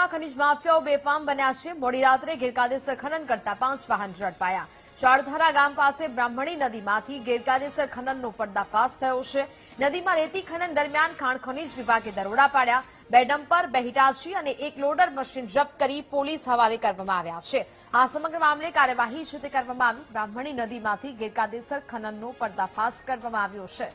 હળવદમાં ખનીજ માફિયાઓ બેફામ બન્યા છે। મોડી રાત્રે ગેરકાયદેસર ખનન કરતા 5 વાહન ઝડપાયા। ચાળધારા ગામ પાસે બ્રાહ્મણી નદીમાંથી ગેરકાયદેસર ખનનનો પર્દાફાશ થયો છે। નદીમાં રેતી ખનન દરમિયાન ખાણ ખનીજ વિભાગે દરોડા પાડ્યા। 2 ડમ્પર, 2 હિટાચી અને 1 લોડર મશીન જપ્ત કરી પોલીસ હવાલે કરવામાં આવ્યા છે। આ સમગ્ર મામલે કાર્યવાહી છે તે કરવામાં આવી। બ્રાહ્મણી નદીમાંથી ગેરકાયદેસર ખનનનો પર્દાફાશ કરવામાં આવ્યો છે।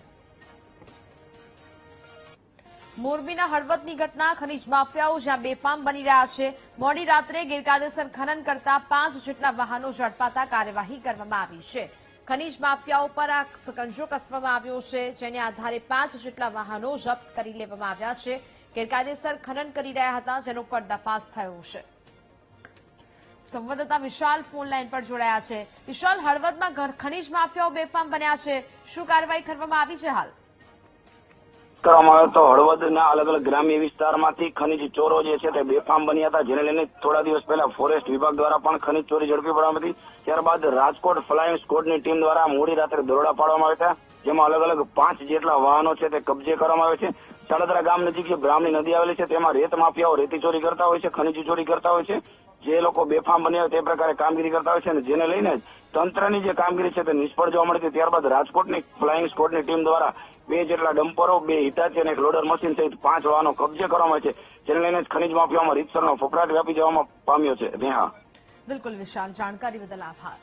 મોરબીના હળવદની ઘટના ખનીજ માફિયાઓ જ્યાં બેફામ બની રહ્યા છે। મોડી રાત્રે ગેરકાયદેસર ખનન કરતા 5 જેટલા વાહનો ઝડપાતા કાર્યવાહી કરવામાં આવી છે। ખનીજ માફિયાઓ પર આ સકંજો કસવામાં આવ્યો છે, જેને આધારે 5 જેટલા વાહનો જપ્ત કરી લેવામાં આવ્યા છે। ગેરકાયદેસર ખનન કરી રહ્યા હતા, જેનો પર્દાફાશ થયો છે। સંવાદદાતા વિશાલ ફોન લાઈન પર જોડાયા છે। વિશાલ, હળવદમાં ખનીજ માફિયાઓ બેફામ બન્યા છે, શું કાર્યવાહી કરવામાં આવી છે હાલ? કરવામાં આવ્યો તો હળવદના અલગ અલગ ગ્રામ્ય વિસ્તારમાંથી ખનીજ ચોરો જે છે તે બેફામ બન્યા હતા, જેને લઈને થોડા દિવસ પહેલા ફોરેસ્ટ વિભાગ દ્વારા પણ ખનીજ ચોરી ઝડપી પાડવામાં હતી। ત્યારબાદ રાજકોટ ફ્લાઇંગ સ્કોડની ટીમ દ્વારા મોડી રાત્રે દરોડા પાડવામાં આવ્યા હતા, જેમાં અલગ અલગ 5 જેટલા વાહનો છે તે કબજે કરવામાં આવે છે। ચાળધારા ગામ નજીક જે બ્રાહ્મણી નદી આવેલી છે તેમાં રેત માફિયાઓ રેતી ચોરી કરતા હોય છે, ખનીજ ચોરી કરતા હોય છે। જે લોકો બેફામ બન્યા હોય તે પ્રકારે કામગીરી કરતા હોય છે અને જેને લઈને તંત્રની જે કામગીરી છે તે નિષ્ફળ જોવા મળી હતી। ત્યારબાદ રાજકોટની ફ્લાઇંગ સ્કોડની ટીમ દ્વારા 2 જેટલા ડમ્પરો, 2 હિટાચી અને 1 લોડર મશીન સહિત 5 વાહનો કબજે કરવામાં આવે છે, જેને લઈને ખનીજ માફિયાઓમાં રીતસરનો ફફડાટ વ્યાપી જવામાં પામ્યો છે। બિલકુલ વિશાલ, જાણકારી બદલ આભાર।